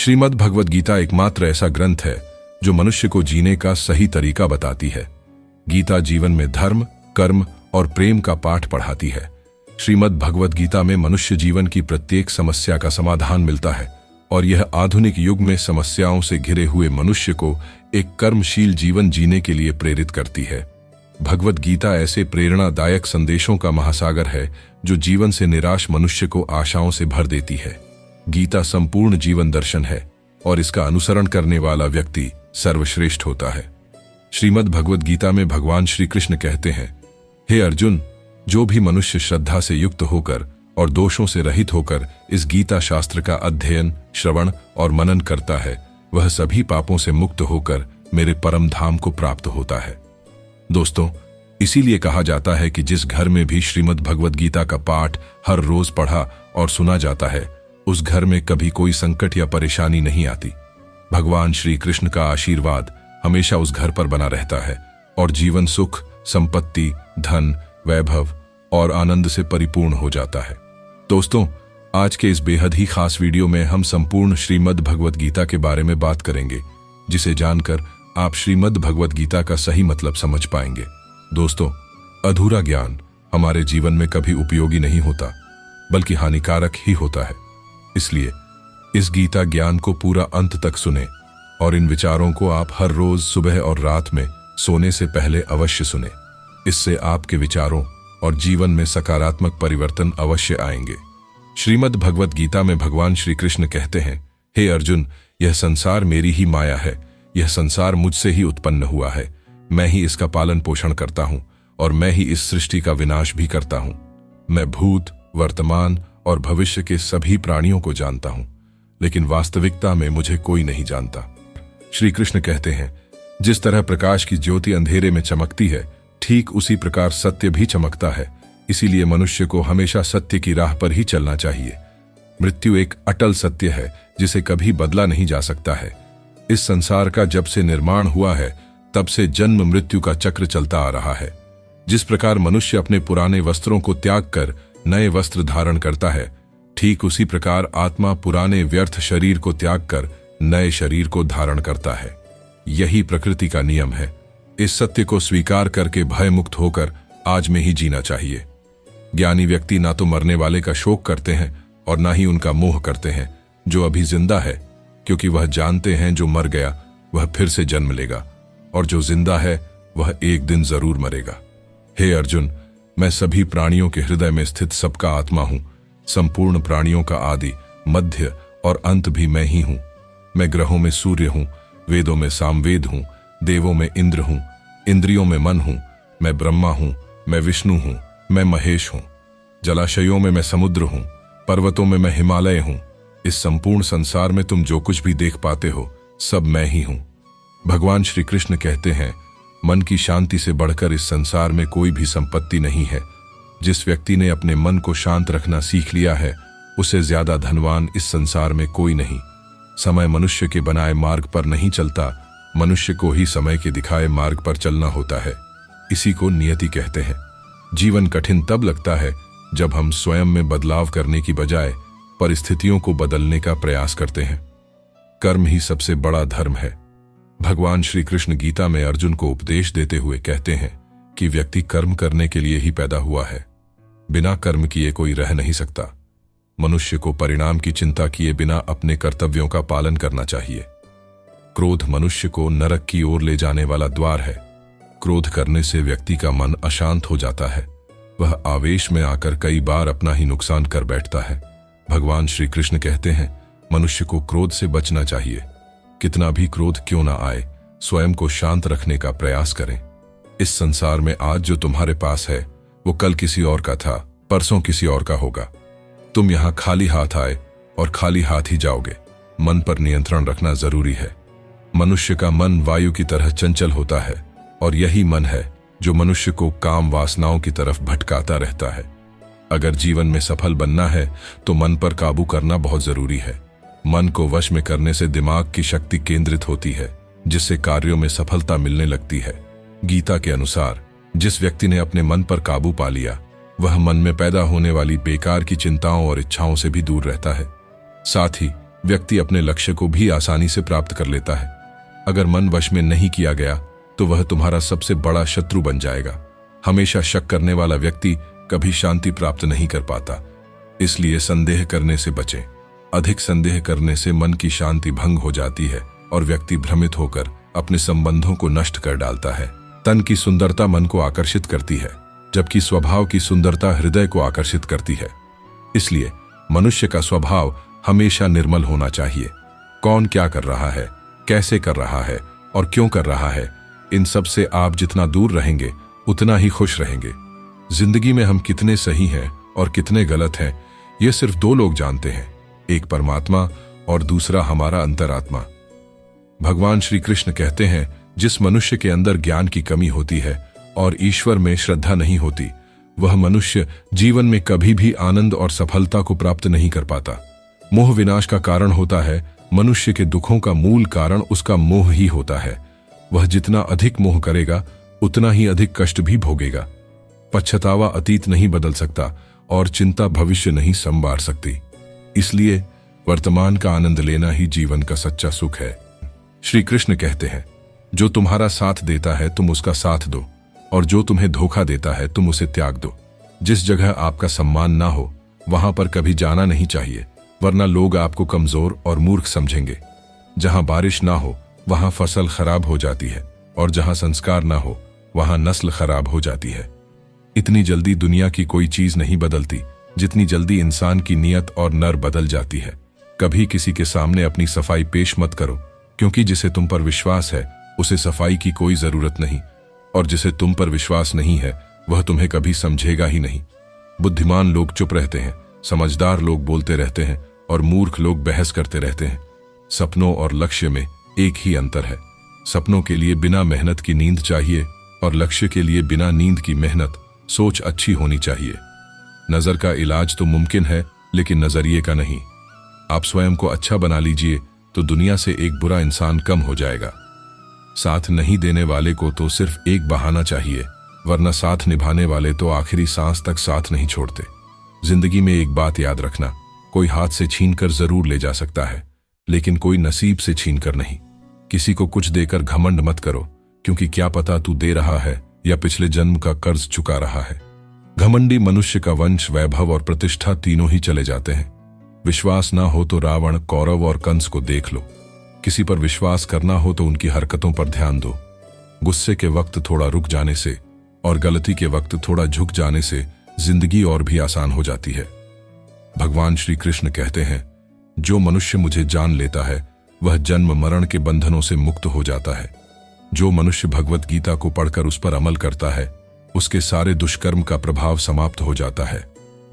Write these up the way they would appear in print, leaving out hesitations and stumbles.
श्रीमद् भगवद गीता एकमात्र ऐसा ग्रंथ है जो मनुष्य को जीने का सही तरीका बताती है। गीता जीवन में धर्म, कर्म और प्रेम का पाठ पढ़ाती है। श्रीमद् भगवद गीता में मनुष्य जीवन की प्रत्येक समस्या का समाधान मिलता है और यह आधुनिक युग में समस्याओं से घिरे हुए मनुष्य को एक कर्मशील जीवन जीने के लिए प्रेरित करती है। भगवद गीता ऐसे प्रेरणादायक संदेशों का महासागर है जो जीवन से निराश मनुष्य को आशाओं से भर देती है। गीता संपूर्ण जीवन दर्शन है और इसका अनुसरण करने वाला व्यक्ति सर्वश्रेष्ठ होता है। श्रीमद् भगवद गीता में भगवान श्री कृष्ण कहते हैं, हे अर्जुन, जो भी मनुष्य श्रद्धा से युक्त होकर और दोषों से रहित होकर इस गीता शास्त्र का अध्ययन, श्रवण और मनन करता है, वह सभी पापों से मुक्त होकर मेरे परम धाम को प्राप्त होता है। दोस्तों, इसीलिए कहा जाता है कि जिस घर में भी श्रीमद् भगवद गीता का पाठ हर रोज पढ़ा और सुना जाता है, उस घर में कभी कोई संकट या परेशानी नहीं आती। भगवान श्री कृष्ण का आशीर्वाद हमेशा उस घर पर बना रहता है और जीवन सुख, संपत्ति, धन, वैभव और आनंद से परिपूर्ण हो जाता है। दोस्तों, आज के इस बेहद ही खास वीडियो में हम संपूर्ण श्रीमद् भगवद गीता के बारे में बात करेंगे, जिसे जानकर आप श्रीमद् भगवद गीता का सही मतलब समझ पाएंगे। दोस्तों, अधूरा ज्ञान हमारे जीवन में कभी उपयोगी नहीं होता, बल्कि हानिकारक ही होता है। इसलिए इस गीता ज्ञान को पूरा अंत तक सुने और इन विचारों को आप हर रोज सुबह और रात में सोने से पहले अवश्य सुने। इससे आपके विचारों और जीवन में सकारात्मक परिवर्तन अवश्य आएंगे। श्रीमद् भगवद गीता में भगवान श्री कृष्ण कहते हैं, हे अर्जुन, यह संसार मेरी ही माया है। यह संसार मुझसे ही उत्पन्न हुआ है। मैं ही इसका पालन पोषण करता हूं और मैं ही इस सृष्टि का विनाश भी करता हूं। मैं भूत, वर्तमान और भविष्य के सभी प्राणियों को जानता हूं, लेकिन वास्तविकता में मुझे कोई नहीं जानता। श्री कृष्ण कहते हैं, जिस तरह प्रकाश की ज्योति अंधेरे में चमकती है, ठीक उसी प्रकार सत्य भी चमकता है। इसीलिए मनुष्य को हमेशा सत्य की राह पर ही चलना चाहिए। मृत्यु एक अटल सत्य है जिसे कभी बदला नहीं जा सकता है। इस संसार का जब से निर्माण हुआ है, तब से जन्म मृत्यु का चक्र चलता आ रहा है। जिस प्रकार मनुष्य अपने पुराने वस्त्रों को त्याग कर नए वस्त्र धारण करता है, ठीक उसी प्रकार आत्मा पुराने व्यर्थ शरीर को त्याग कर नए शरीर को धारण करता है। यही प्रकृति का नियम है। इस सत्य को स्वीकार करके भय मुक्त होकर आज में ही जीना चाहिए। ज्ञानी व्यक्ति ना तो मरने वाले का शोक करते हैं और ना ही उनका मोह करते हैं जो अभी जिंदा है, क्योंकि वह जानते हैं जो मर गया वह फिर से जन्म लेगा और जो जिंदा है वह एक दिन जरूर मरेगा। हे अर्जुन, मैं सभी प्राणियों के हृदय में स्थित सबका आत्मा हूं। संपूर्ण प्राणियों का आदि, मध्य और अंत भी मैं ही हूं। मैं ग्रहों में सूर्य हूं, वेदों में सामवेद हूं, देवों में इंद्र हूं, इंद्रियों में मन हूं। मैं ब्रह्मा हूं, मैं विष्णु हूं, मैं महेश हूं। जलाशयों में मैं समुद्र हूं, पर्वतों में मैं हिमालय हूं। इस संपूर्ण संसार में तुम जो कुछ भी देख पाते हो, सब मैं ही हूं। भगवान श्री कृष्ण कहते हैं, मन की शांति से बढ़कर इस संसार में कोई भी संपत्ति नहीं है। जिस व्यक्ति ने अपने मन को शांत रखना सीख लिया है, उसे ज्यादा धनवान इस संसार में कोई नहीं। समय मनुष्य के बनाए मार्ग पर नहीं चलता, मनुष्य को ही समय के दिखाए मार्ग पर चलना होता है। इसी को नियति कहते हैं। जीवन कठिन तब लगता है जब हम स्वयं में बदलाव करने की बजाय परिस्थितियों को बदलने का प्रयास करते हैं। कर्म ही सबसे बड़ा धर्म है। भगवान श्री कृष्ण गीता में अर्जुन को उपदेश देते हुए कहते हैं कि व्यक्ति कर्म करने के लिए ही पैदा हुआ है। बिना कर्म किए कोई रह नहीं सकता। मनुष्य को परिणाम की चिंता किए बिना अपने कर्तव्यों का पालन करना चाहिए। क्रोध मनुष्य को नरक की ओर ले जाने वाला द्वार है। क्रोध करने से व्यक्ति का मन अशांत हो जाता है। वह आवेश में आकर कई बार अपना ही नुकसान कर बैठता है। भगवान श्री कृष्ण कहते हैं, मनुष्य को क्रोध से बचना चाहिए। कितना भी क्रोध क्यों ना आए, स्वयं को शांत रखने का प्रयास करें। इस संसार में आज जो तुम्हारे पास है वो कल किसी और का था, परसों किसी और का होगा। तुम यहां खाली हाथ आए और खाली हाथ ही जाओगे। मन पर नियंत्रण रखना जरूरी है। मनुष्य का मन वायु की तरह चंचल होता है और यही मन है जो मनुष्य को काम वासनाओं की तरफ भटकाता रहता है। अगर जीवन में सफल बनना है तो मन पर काबू करना बहुत जरूरी है। मन को वश में करने से दिमाग की शक्ति केंद्रित होती है, जिससे कार्यों में सफलता मिलने लगती है। गीता के अनुसार जिस व्यक्ति ने अपने मन पर काबू पा लिया, वह मन में पैदा होने वाली बेकार की चिंताओं और इच्छाओं से भी दूर रहता है। साथ ही व्यक्ति अपने लक्ष्य को भी आसानी से प्राप्त कर लेता है। अगर मन वश में नहीं किया गया तो वह तुम्हारा सबसे बड़ा शत्रु बन जाएगा। हमेशा शक करने वाला व्यक्ति कभी शांति प्राप्त नहीं कर पाता, इसलिए संदेह करने से बचें। अधिक संदेह करने से मन की शांति भंग हो जाती है और व्यक्ति भ्रमित होकर अपने संबंधों को नष्ट कर डालता है। तन की सुंदरता मन को आकर्षित करती है, जबकि स्वभाव की सुंदरता हृदय को आकर्षित करती है। इसलिए मनुष्य का स्वभाव हमेशा निर्मल होना चाहिए। कौन क्या कर रहा है, कैसे कर रहा है और क्यों कर रहा है, इन सब से आप जितना दूर रहेंगे उतना ही खुश रहेंगे। जिंदगी में हम कितने सही हैं और कितने गलत हैं, ये सिर्फ दो लोग जानते हैं, एक परमात्मा और दूसरा हमारा अंतरात्मा। भगवान श्री कृष्ण कहते हैं, जिस मनुष्य के अंदर ज्ञान की कमी होती है और ईश्वर में श्रद्धा नहीं होती, वह मनुष्य जीवन में कभी भी आनंद और सफलता को प्राप्त नहीं कर पाता। मोह विनाश का कारण होता है। मनुष्य के दुखों का मूल कारण उसका मोह ही होता है। वह जितना अधिक मोह करेगा उतना ही अधिक कष्ट भी भोगेगा। पछतावा अतीत नहीं बदल सकता और चिंता भविष्य नहीं संवार सकती। इसलिए वर्तमान का आनंद लेना ही जीवन का सच्चा सुख है। श्री कृष्ण कहते हैं, जो तुम्हारा साथ देता है तुम उसका साथ दो, और जो तुम्हें धोखा देता है तुम उसे त्याग दो। जिस जगह आपका सम्मान ना हो वहां पर कभी जाना नहीं चाहिए, वरना लोग आपको कमजोर और मूर्ख समझेंगे। जहां बारिश ना हो वहां फसल खराब हो जाती है, और जहां संस्कार ना हो वहां नस्ल खराब हो जाती है। इतनी जल्दी दुनिया की कोई चीज नहीं बदलती जितनी जल्दी इंसान की नीयत और नर बदल जाती है। कभी किसी के सामने अपनी सफाई पेश मत करो, क्योंकि जिसे तुम पर विश्वास है उसे सफाई की कोई जरूरत नहीं, और जिसे तुम पर विश्वास नहीं है वह तुम्हें कभी समझेगा ही नहीं। बुद्धिमान लोग चुप रहते हैं, समझदार लोग बोलते रहते हैं और मूर्ख लोग बहस करते रहते हैं। सपनों और लक्ष्य में एक ही अंतर है। सपनों के लिए बिना मेहनत की नींद चाहिए और लक्ष्य के लिए बिना नींद की मेहनत, सोच अच्छी होनी चाहिए। नजर का इलाज तो मुमकिन है, लेकिन नजरिए का नहीं। आप स्वयं को अच्छा बना लीजिए तो दुनिया से एक बुरा इंसान कम हो जाएगा। साथ नहीं देने वाले को तो सिर्फ एक बहाना चाहिए, वरना साथ निभाने वाले तो आखिरी सांस तक साथ नहीं छोड़ते। जिंदगी में एक बात याद रखना, कोई हाथ से छीनकर जरूर ले जा सकता है, लेकिन कोई नसीब से छीनकर नहीं। किसी को कुछ देकर घमंड मत करो, क्योंकि क्या पता तू दे रहा है या पिछले जन्म का कर्ज चुका रहा है। घमंडी मनुष्य का वंश, वैभव और प्रतिष्ठा तीनों ही चले जाते हैं। विश्वास ना हो तो रावण, कौरव और कंस को देख लो। किसी पर विश्वास करना हो तो उनकी हरकतों पर ध्यान दो। गुस्से के वक्त थोड़ा रुक जाने से और गलती के वक्त थोड़ा झुक जाने से जिंदगी और भी आसान हो जाती है। भगवान श्री कृष्ण कहते हैं, जो मनुष्य मुझे जान लेता है वह जन्म मरण के बंधनों से मुक्त हो जाता है। जो मनुष्य भगवत गीता को पढ़कर उस पर अमल करता है उसके सारे दुष्कर्म का प्रभाव समाप्त हो जाता है।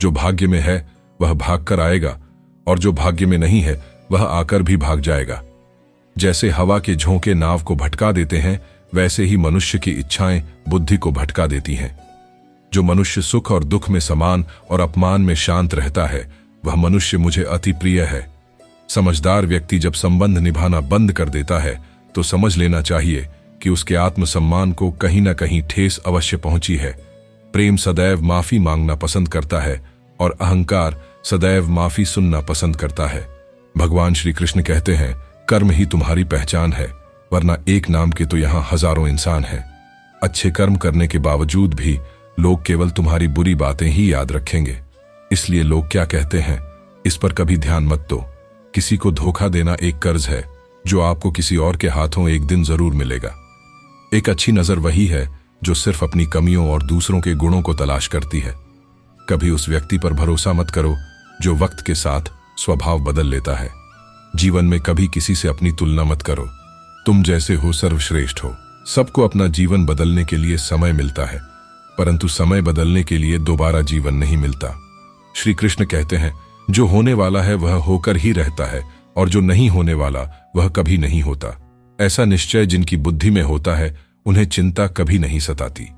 जो भाग्य में है वह भाग कर आएगा, और जो भाग्य में नहीं है वह आकर भी भाग जाएगा। जैसे हवा के झोंके नाव को भटका देते हैं, वैसे ही मनुष्य की इच्छाएं बुद्धि को भटका देती हैं। जो मनुष्य सुख और दुख में समान और अपमान में शांत रहता है वह मनुष्य मुझे अति प्रिय है। समझदार व्यक्ति जब संबंध निभाना बंद कर देता है तो समझ लेना चाहिए कि उसके आत्मसम्मान को कहीं न कहीं ठेस अवश्य पहुंची है। प्रेम सदैव माफी मांगना पसंद करता है और अहंकार सदैव माफी सुनना पसंद करता है। भगवान श्री कृष्ण कहते हैं, कर्म ही तुम्हारी पहचान है, वरना एक नाम के तो यहाँ हजारों इंसान हैं। अच्छे कर्म करने के बावजूद भी लोग केवल तुम्हारी बुरी बातें ही याद रखेंगे। इसलिए लोग क्या कहते हैं इस पर कभी ध्यान मत दो। किसी को धोखा देना एक कर्ज है जो आपको किसी और के हाथों एक दिन जरूर मिलेगा। एक अच्छी नजर वही है जो सिर्फ अपनी कमियों और दूसरों के गुणों को तलाश करती है। कभी उस व्यक्ति पर भरोसा मत करो जो वक्त के साथ स्वभाव बदल लेता है। जीवन में कभी किसी से अपनी तुलना मत करो। तुम जैसे हो सर्वश्रेष्ठ हो। सबको अपना जीवन बदलने के लिए समय मिलता है, परंतु समय बदलने के लिए दोबारा जीवन नहीं मिलता। श्री कृष्ण कहते हैं, जो होने वाला है वह होकर ही रहता है, और जो नहीं होने वाला वह कभी नहीं होता। ऐसा निश्चय जिनकी बुद्धि में होता है उन्हें चिंता कभी नहीं सताती।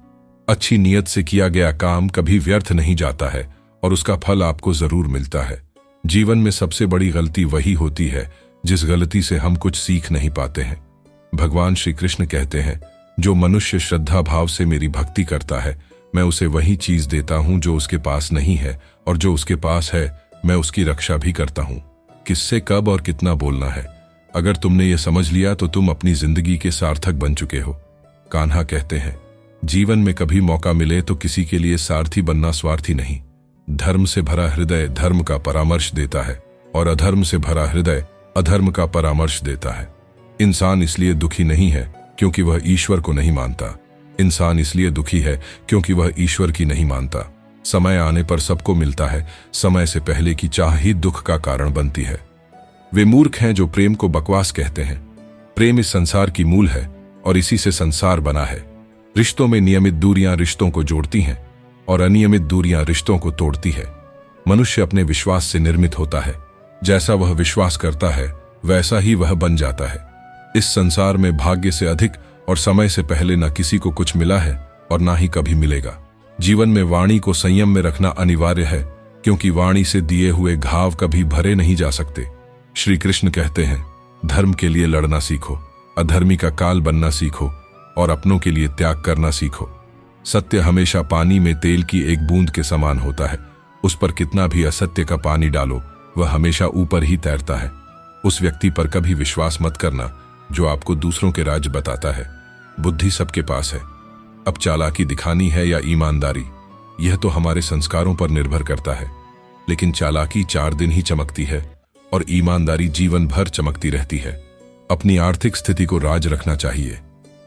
अच्छी नीयत से किया गया काम कभी व्यर्थ नहीं जाता है और उसका फल आपको जरूर मिलता है। जीवन में सबसे बड़ी गलती वही होती है जिस गलती से हम कुछ सीख नहीं पाते हैं। भगवान श्री कृष्ण कहते हैं, जो मनुष्य श्रद्धा भाव से मेरी भक्ति करता है मैं उसे वही चीज देता हूं जो उसके पास नहीं है, और जो उसके पास है मैं उसकी रक्षा भी करता हूं। किससे कब और कितना बोलना है। अगर तुमने ये समझ लिया तो तुम अपनी जिंदगी के सार्थक बन चुके हो। कान्हा कहते हैं, जीवन में कभी मौका मिले तो किसी के लिए सारथी बनना स्वार्थी नहीं। धर्म से भरा हृदय धर्म का परामर्श देता है और अधर्म से भरा हृदय अधर्म का परामर्श देता है। इंसान इसलिए दुखी नहीं है क्योंकि वह ईश्वर को नहीं मानता। इंसान इसलिए दुखी है क्योंकि वह ईश्वर की नहीं मानता। समय आने पर सबको मिलता है, समय से पहले की चाह ही दुख का कारण बनती है। वे मूर्ख हैं जो प्रेम को बकवास कहते हैं। प्रेम इस संसार की मूल है और इसी से संसार बना है। रिश्तों में नियमित दूरियां रिश्तों को जोड़ती हैं और अनियमित दूरियां रिश्तों को तोड़ती है। मनुष्य अपने विश्वास से निर्मित होता है। जैसा वह विश्वास करता है वैसा ही वह बन जाता है। इस संसार में भाग्य से अधिक और समय से पहले न किसी को कुछ मिला है और ना ही कभी मिलेगा। जीवन में वाणी को संयम में रखना अनिवार्य है क्योंकि वाणी से दिए हुए घाव कभी भरे नहीं जा सकते। श्री कृष्ण कहते हैं, धर्म के लिए लड़ना सीखो, अधर्मी का काल बनना सीखो और अपनों के लिए त्याग करना सीखो। सत्य हमेशा पानी में तेल की एक बूंद के समान होता है। उस पर कितना भी असत्य का पानी डालो वह हमेशा ऊपर ही तैरता है। उस व्यक्ति पर कभी विश्वास मत करना जो आपको दूसरों के राज बताता है। बुद्धि सबके पास है, अब चालाकी दिखानी है या ईमानदारी, यह तो हमारे संस्कारों पर निर्भर करता है। लेकिन चालाकी 4 दिन ही चमकती है और ईमानदारी जीवन भर चमकती रहती है। अपनी आर्थिक स्थिति को राज रखना चाहिए।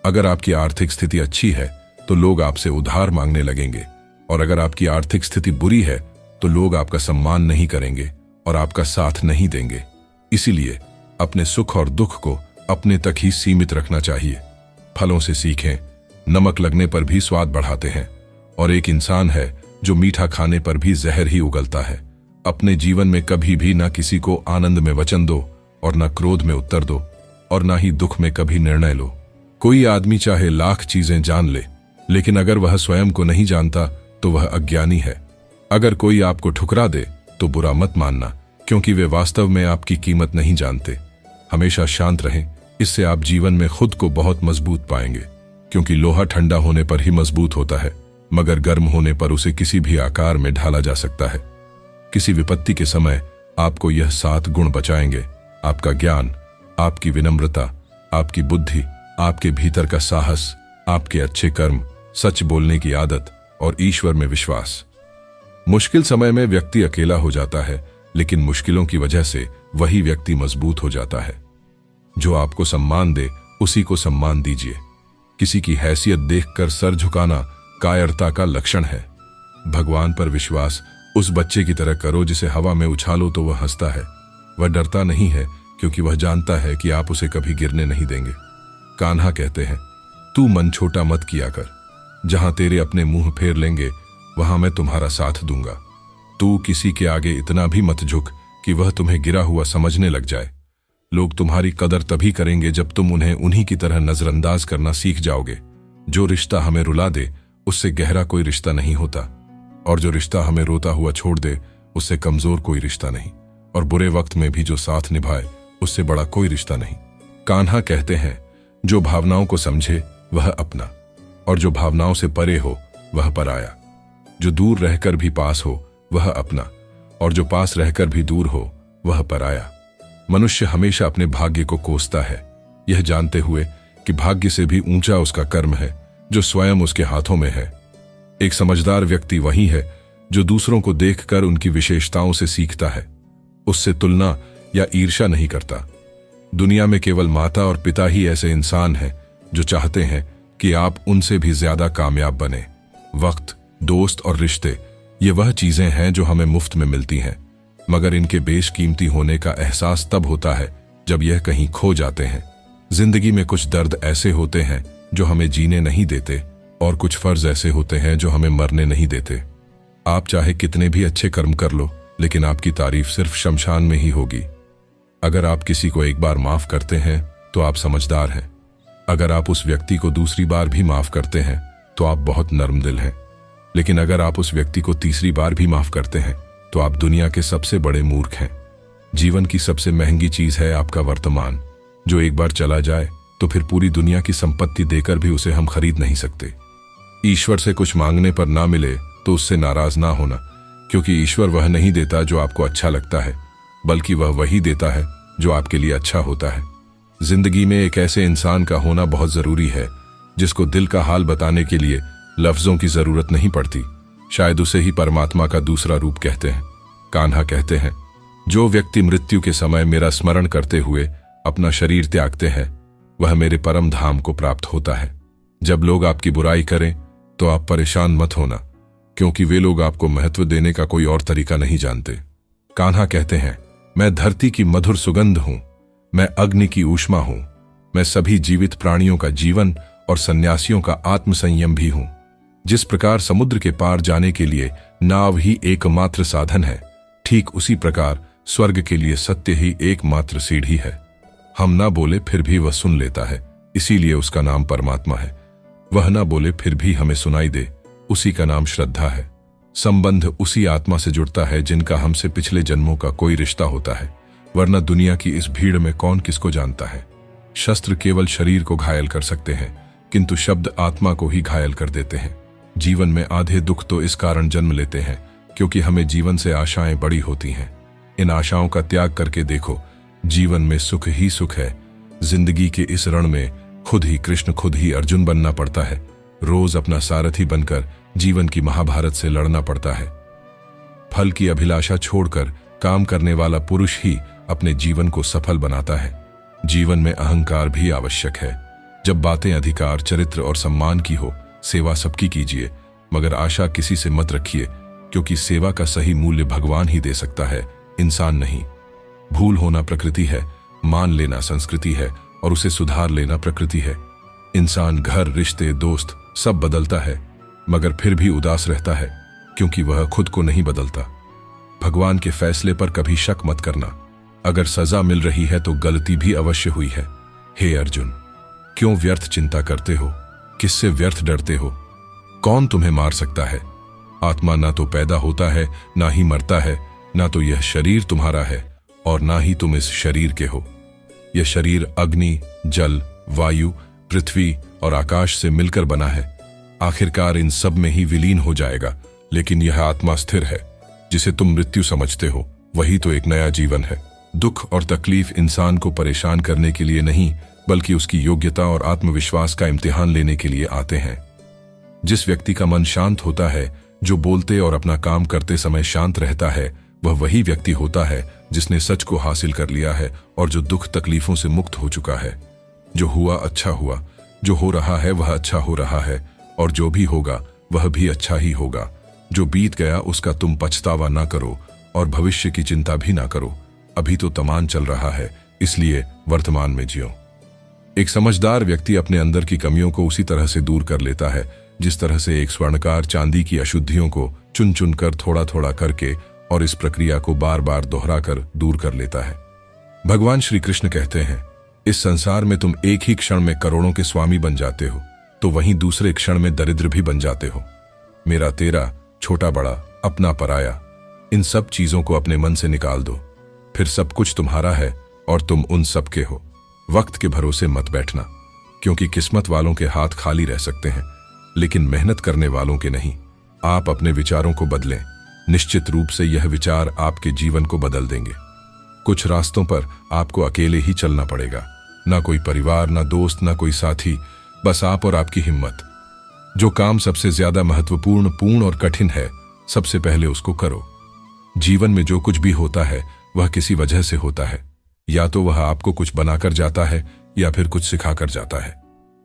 अगर आपकी आर्थिक स्थिति अच्छी है तो लोग आपसे उधार मांगने लगेंगे और अगर आपकी आर्थिक स्थिति बुरी है तो लोग आपका सम्मान नहीं करेंगे और आपका साथ नहीं देंगे। इसीलिए अपने सुख और दुख को अपने तक ही सीमित रखना चाहिए। फलों से सीखें, नमक लगने पर भी स्वाद बढ़ाते हैं और एक इंसान है जो मीठा खाने पर भी जहर ही उगलता है। अपने जीवन में कभी भी ना किसी को आनंद में वचन दो और ना क्रोध में उत्तर दो और ना ही दुख में कभी निर्णय लो। कोई आदमी चाहे लाख चीजें जान ले लेकिन अगर वह स्वयं को नहीं जानता तो वह अज्ञानी है। अगर कोई आपको ठुकरा दे तो बुरा मत मानना क्योंकि वे वास्तव में आपकी कीमत नहीं जानते। हमेशा शांत रहें, इससे आप जीवन में खुद को बहुत मजबूत पाएंगे क्योंकि लोहा ठंडा होने पर ही मजबूत होता है मगर गर्म होने पर उसे किसी भी आकार में ढाला जा सकता है। किसी विपत्ति के समय आपको यह 7 गुण बचाएंगे: आपका ज्ञान, आपकी विनम्रता, आपकी बुद्धि, आपके भीतर का साहस, आपके अच्छे कर्म, सच बोलने की आदत और ईश्वर में विश्वास। मुश्किल समय में व्यक्ति अकेला हो जाता है लेकिन मुश्किलों की वजह से वही व्यक्ति मजबूत हो जाता है। जो आपको सम्मान दे उसी को सम्मान दीजिए। किसी की हैसियत देखकर सर झुकाना कायरता का लक्षण है। भगवान पर विश्वास उस बच्चे की तरह करो जिसे हवा में उछालो तो वह हंसता है। वह डरता नहीं है क्योंकि वह जानता है कि आप उसे कभी गिरने नहीं देंगे। कान्हा कहते हैं, तू मन छोटा मत किया कर, जहां तेरे अपने मुंह फेर लेंगे वहां मैं तुम्हारा साथ दूंगा। तू किसी के आगे इतना भी मत झुक कि वह तुम्हें गिरा हुआ समझने लग जाए। लोग तुम्हारी कदर तभी करेंगे जब तुम उन्हें उन्हीं की तरह नजरअंदाज करना सीख जाओगे। जो रिश्ता हमें रुला दे उससे गहरा कोई रिश्ता नहीं होता और जो रिश्ता हमें रोता हुआ छोड़ दे उससे कमजोर कोई रिश्ता नहीं और बुरे वक्त में भी जो साथ निभाए उससे बड़ा कोई रिश्ता नहीं। कान्हा कहते हैं, जो भावनाओं को समझे वह अपना और जो भावनाओं से परे हो वह पराया। जो दूर रहकर भी पास हो वह अपना और जो पास रहकर भी दूर हो वह पराया। मनुष्य हमेशा अपने भाग्य को कोसता है, यह जानते हुए कि भाग्य से भी ऊंचा उसका कर्म है जो स्वयं उसके हाथों में है। एक समझदार व्यक्ति वही है जो दूसरों को देखकर उनकी विशेषताओं से सीखता है, उससे तुलना या ईर्ष्या नहीं करता। दुनिया में केवल माता और पिता ही ऐसे इंसान हैं जो चाहते हैं कि आप उनसे भी ज्यादा कामयाब बने। वक्त, दोस्त और रिश्ते ये वह चीजें हैं जो हमें मुफ्त में मिलती हैं मगर इनके बेशकीमती होने का एहसास तब होता है जब यह कहीं खो जाते हैं। जिंदगी में कुछ दर्द ऐसे होते हैं जो हमें जीने नहीं देते और कुछ फर्ज ऐसे होते हैं जो हमें मरने नहीं देते। आप चाहे कितने भी अच्छे कर्म कर लो लेकिन आपकी तारीफ सिर्फ शमशान में ही होगी। अगर आप किसी को एक बार माफ करते हैं तो आप समझदार हैं। अगर आप उस व्यक्ति को दूसरी बार भी माफ करते हैं तो आप बहुत नर्म दिल हैं। लेकिन अगर आप उस व्यक्ति को तीसरी बार भी माफ करते हैं तो आप दुनिया के सबसे बड़े मूर्ख हैं। जीवन की सबसे महंगी चीज है आपका वर्तमान, जो एक बार चला जाए तो फिर पूरी दुनिया की संपत्ति देकर भी उसे हम खरीद नहीं सकते। ईश्वर से कुछ मांगने पर ना मिले तो उससे नाराज ना होना, क्योंकि ईश्वर वह नहीं देता जो आपको अच्छा लगता है, बल्कि वह वही देता है जो आपके लिए अच्छा होता है। जिंदगी में एक ऐसे इंसान का होना बहुत जरूरी है जिसको दिल का हाल बताने के लिए लफ्जों की जरूरत नहीं पड़ती। शायद उसे ही परमात्मा का दूसरा रूप कहते हैं। कान्हा कहते हैं, जो व्यक्ति मृत्यु के समय मेरा स्मरण करते हुए अपना शरीर त्यागते हैं वह मेरे परम धाम को प्राप्त होता है। जब लोग आपकी बुराई करें तो आप परेशान मत होना, क्योंकि वे लोग आपको महत्व देने का कोई और तरीका नहीं जानते। कान्हा कहते हैं, मैं धरती की मधुर सुगंध हूं, मैं अग्नि की ऊष्मा हूं, मैं सभी जीवित प्राणियों का जीवन और सन्यासियों का आत्मसंयम भी हूं। जिस प्रकार समुद्र के पार जाने के लिए नाव ही एकमात्र साधन है, ठीक उसी प्रकार स्वर्ग के लिए सत्य ही एकमात्र सीढ़ी है। हम ना बोले फिर भी वह सुन लेता है, इसीलिए उसका नाम परमात्मा है। वह ना बोले फिर भी हमें सुनाई दे, उसी का नाम श्रद्धा है। संबंध उसी आत्मा से जुड़ता है जिनका हमसे पिछले जन्मों का कोई रिश्ता होता है, वरना दुनिया की इस भीड़ में कौन किसको जानता है। शस्त्र केवल शरीर को घायल कर सकते हैं, किंतु शब्द आत्मा को ही घायल कर देते हैं। जीवन में आधे दुख तो इस कारण जन्म लेते हैं क्योंकि हमें जीवन से आशाएं बड़ी होती हैं। इन आशाओं का त्याग करके देखो, जीवन में सुख ही सुख है। जिंदगी के इस रण में खुद ही कृष्ण, खुद ही अर्जुन बनना पड़ता है। रोज अपना सारथी बनकर जीवन की महाभारत से लड़ना पड़ता है। फल की अभिलाषा छोड़कर काम करने वाला पुरुष ही अपने जीवन को सफल बनाता है। जीवन में अहंकार भी आवश्यक है। जब बातें अधिकार, चरित्र और सम्मान की हो, सेवा सबकी कीजिए, मगर आशा किसी से मत रखिए, क्योंकि सेवा का सही मूल्य भगवान ही दे सकता है, इंसान नहीं। भूल होना प्रकृति है, मान लेना संस्कृति है और उसे सुधार लेना प्रकृति है। इंसान घर, रिश्ते, दोस्त सब बदलता है, मगर फिर भी उदास रहता है क्योंकि वह खुद को नहीं बदलता। भगवान के फैसले पर कभी शक मत करना। अगर सजा मिल रही है तो गलती भी अवश्य हुई है। हे अर्जुन, क्यों व्यर्थ चिंता करते हो? किससे व्यर्थ डरते हो? कौन तुम्हें मार सकता है? आत्मा ना तो पैदा होता है, ना ही मरता है, ना तो यह शरीर तुम्हारा है और ना ही तुम इस शरीर के हो। यह शरीर अग्नि, जल, वायु, पृथ्वी और आकाश से मिलकर बना है। आखिरकार इन सब में ही विलीन हो जाएगा, लेकिन यह आत्मा स्थिर है। जिसे तुम मृत्यु समझते हो वही तो एक नया जीवन है। दुख और तकलीफ इंसान को परेशान करने के लिए नहीं, बल्कि उसकी योग्यता और आत्मविश्वास का इम्तिहान लेने के लिए आते हैं। जिस व्यक्ति का मन शांत होता है, जो बोलते और अपना काम करते समय शांत रहता है, वह वही व्यक्ति होता है जिसने सच को हासिल कर लिया है और जो दुख तकलीफों से मुक्त हो चुका है। जो हुआ अच्छा हुआ, जो हो रहा है वह अच्छा हो रहा है, और जो भी होगा वह भी अच्छा ही होगा। जो बीत गया उसका तुम पछतावा ना करो और भविष्य की चिंता भी ना करो। अभी तो तमान चल रहा है, इसलिए वर्तमान में जियो। एक समझदार व्यक्ति अपने अंदर की कमियों को उसी तरह से दूर कर लेता है जिस तरह से एक स्वर्णकार चांदी की अशुद्धियों को चुन चुन कर थोड़ा थोड़ा करके और इस प्रक्रिया को बार बार दोहराकर दूर कर लेता है। भगवान श्री कृष्ण कहते हैं, इस संसार में तुम एक ही क्षण में करोड़ों के स्वामी बन जाते हो, तो वहीं दूसरे क्षण में दरिद्र भी बन जाते हो। मेरा तेरा, छोटा बड़ा, अपना पराया, इन सब चीजों को अपने मन से निकाल दो, फिर सब कुछ तुम्हारा है और तुम उन सब के हो। वक्त के भरोसे मत बैठना, क्योंकि किस्मत वालों के हाथ खाली रह सकते हैं, लेकिन मेहनत करने वालों के नहीं। आप अपने विचारों को बदलें, निश्चित रूप से यह विचार आपके जीवन को बदल देंगे। कुछ रास्तों पर आपको अकेले ही चलना पड़ेगा, ना कोई परिवार, ना दोस्त, ना कोई साथी, बस आप और आपकी हिम्मत। जो काम सबसे ज्यादा महत्वपूर्ण, पूर्ण और कठिन है, सबसे पहले उसको करो। जीवन में जो कुछ भी होता है वह किसी वजह से होता है। या तो वह आपको कुछ बनाकर जाता है या फिर कुछ सिखाकर जाता है।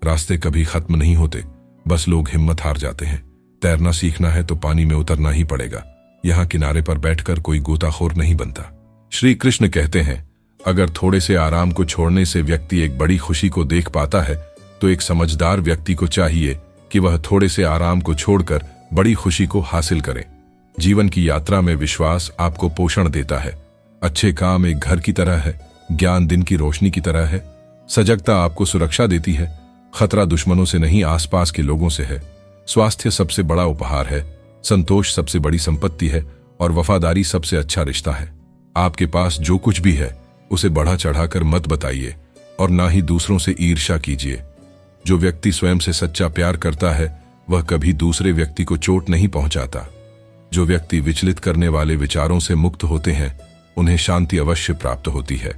रास्ते कभी खत्म नहीं होते, बस लोग हिम्मत हार जाते हैं। तैरना सीखना है तो पानी में उतरना ही पड़ेगा। यहाँ किनारे पर बैठकर कोई गोताखोर नहीं बनता। श्री कृष्ण कहते हैं, अगर थोड़े से आराम को छोड़ने से व्यक्ति एक बड़ी खुशी को देख पाता है, तो एक समझदार व्यक्ति को चाहिए कि वह थोड़े से आराम को छोड़कर बड़ी खुशी को हासिल करे। जीवन की यात्रा में विश्वास आपको पोषण देता है। अच्छे काम एक घर की तरह है, ज्ञान दिन की रोशनी की तरह है। सजगता आपको सुरक्षा देती है। खतरा दुश्मनों से नहीं, आसपास के लोगों से है। स्वास्थ्य सबसे बड़ा उपहार है, संतोष सबसे बड़ी संपत्ति है और वफादारी सबसे अच्छा रिश्ता है। आपके पास जो कुछ भी है उसे बढ़ा चढ़ाकर मत बताइए और ना ही दूसरों से ईर्ष्या कीजिए। जो व्यक्ति स्वयं से सच्चा प्यार करता है वह कभी दूसरे व्यक्ति को चोट नहीं पहुंचाता। जो व्यक्ति विचलित करने वाले विचारों से मुक्त होते हैं उन्हें शांति अवश्य प्राप्त होती है।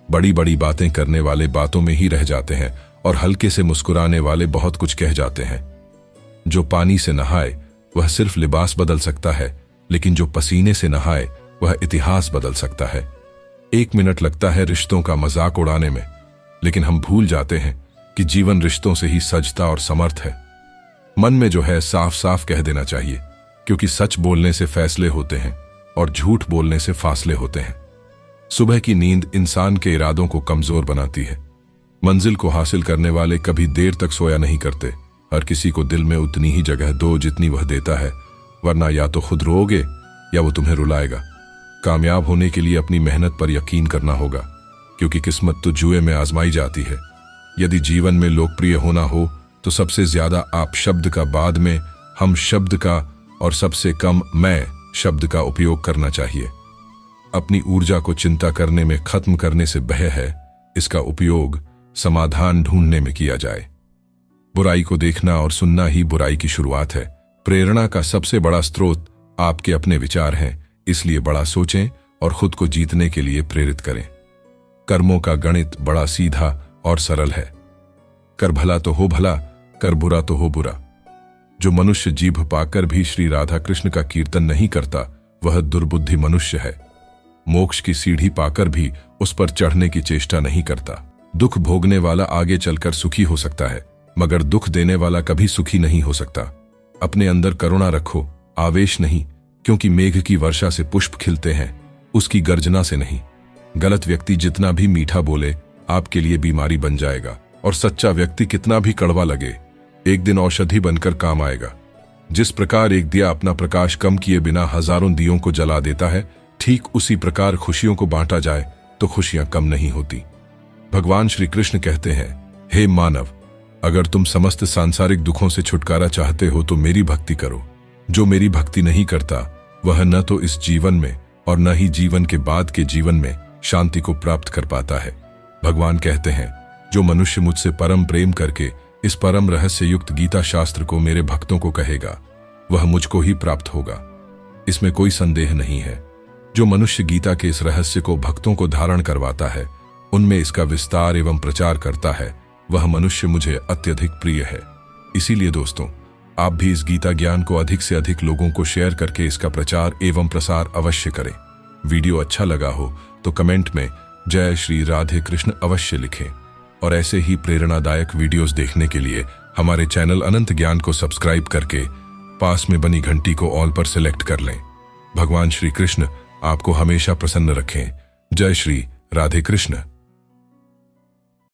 बड़ी बड़ी बातें करने वाले बातों में ही रह जाते हैं और हल्के से मुस्कुराने वाले बहुत कुछ कह जाते हैं। जो पानी से नहाए वह सिर्फ लिबास बदल सकता है, लेकिन जो पसीने से नहाए वह इतिहास बदल सकता है। 1 मिनट लगता है रिश्तों का मजाक उड़ाने में, लेकिन हम भूल जाते हैं कि जीवन रिश्तों से ही सजता और समर्थ है। मन में जो है साफ साफ कह देना चाहिए, क्योंकि सच बोलने से फैसले होते हैं और झूठ बोलने से फासले होते हैं। सुबह की नींद इंसान के इरादों को कमजोर बनाती है। मंजिल को हासिल करने वाले कभी देर तक सोया नहीं करते। हर किसी को दिल में उतनी ही जगह दो जितनी वह देता है, वरना या तो खुद रोओगे या वो तुम्हें रुलाएगा। कामयाब होने के लिए अपनी मेहनत पर यकीन करना होगा, क्योंकि किस्मत तो जुए में आजमाई जाती है। यदि जीवन में लोकप्रिय होना हो तो सबसे ज्यादा आप शब्द का, बाद में हम शब्द का और सबसे कम मैं शब्द का उपयोग करना चाहिए। अपनी ऊर्जा को चिंता करने में खत्म करने से बेहतर है इसका उपयोग समाधान ढूंढने में किया जाए। बुराई को देखना और सुनना ही बुराई की शुरुआत है। प्रेरणा का सबसे बड़ा स्रोत आपके अपने विचार हैं, इसलिए बड़ा सोचें और खुद को जीतने के लिए प्रेरित करें। कर्मों का गणित बड़ा सीधा और सरल है। कर भला तो हो भला, कर बुरा तो हो बुरा। जो मनुष्य जीभ पाकर भी श्री राधा कृष्ण का कीर्तन नहीं करता वह दुर्बुद्धि मनुष्य है। मोक्ष की सीढ़ी पाकर भी उस पर चढ़ने की चेष्टा नहीं करता। दुख भोगने वाला आगे चलकर सुखी हो सकता है, मगर दुख देने वाला कभी सुखी नहीं हो सकता। अपने अंदर करुणा रखो, आवेश नहीं, क्योंकि मेघ की वर्षा से पुष्प खिलते हैं, उसकी गर्जना से नहीं। गलत व्यक्ति जितना भी मीठा बोले आपके लिए बीमारी बन जाएगा, और सच्चा व्यक्ति कितना भी कड़वा लगे एक दिन औषधि बनकर काम आएगा। जिस प्रकार एक दिया अपना प्रकाश कम किए बिना हजारों दियों को जला देता है, ठीक उसी प्रकार खुशियों को बांटा जाए तो खुशियां कम नहीं होती। भगवान श्री कृष्ण कहते हैं, हे मानव, अगर तुम समस्त सांसारिक दुखों से छुटकारा चाहते हो तो मेरी भक्ति करो। जो मेरी भक्ति नहीं करता वह न तो इस जीवन में और न ही जीवन के बाद के जीवन में शांति को प्राप्त कर पाता है। भगवान कहते हैं, जो मनुष्य मुझसे परम प्रेम करके इस परम रहस्य युक्त गीता शास्त्र को मेरे भक्तों को कहेगा वह मुझको ही प्राप्त होगा। इसमें कोई संदेह नहीं है। जो मनुष्य गीता के इस रहस्य को भक्तों को धारण करवाता है, उनमें इसका विस्तार एवं प्रचार करता है, वह मनुष्य मुझे अत्यधिक प्रिय है। इसीलिए दोस्तों, आप भी इस गीता ज्ञान को अधिक से अधिक लोगों को शेयर करके इसका प्रचार एवं प्रसार अवश्य करें। वीडियो अच्छा लगा हो तो कमेंट में जय श्री राधे कृष्ण अवश्य लिखें, और ऐसे ही प्रेरणादायक वीडियोस देखने के लिए हमारे चैनल अनंत ज्ञान को सब्सक्राइब करके पास में बनी घंटी को ऑल पर सिलेक्ट कर लें। भगवान श्री कृष्ण आपको हमेशा प्रसन्न रखें। जय श्री राधे कृष्ण।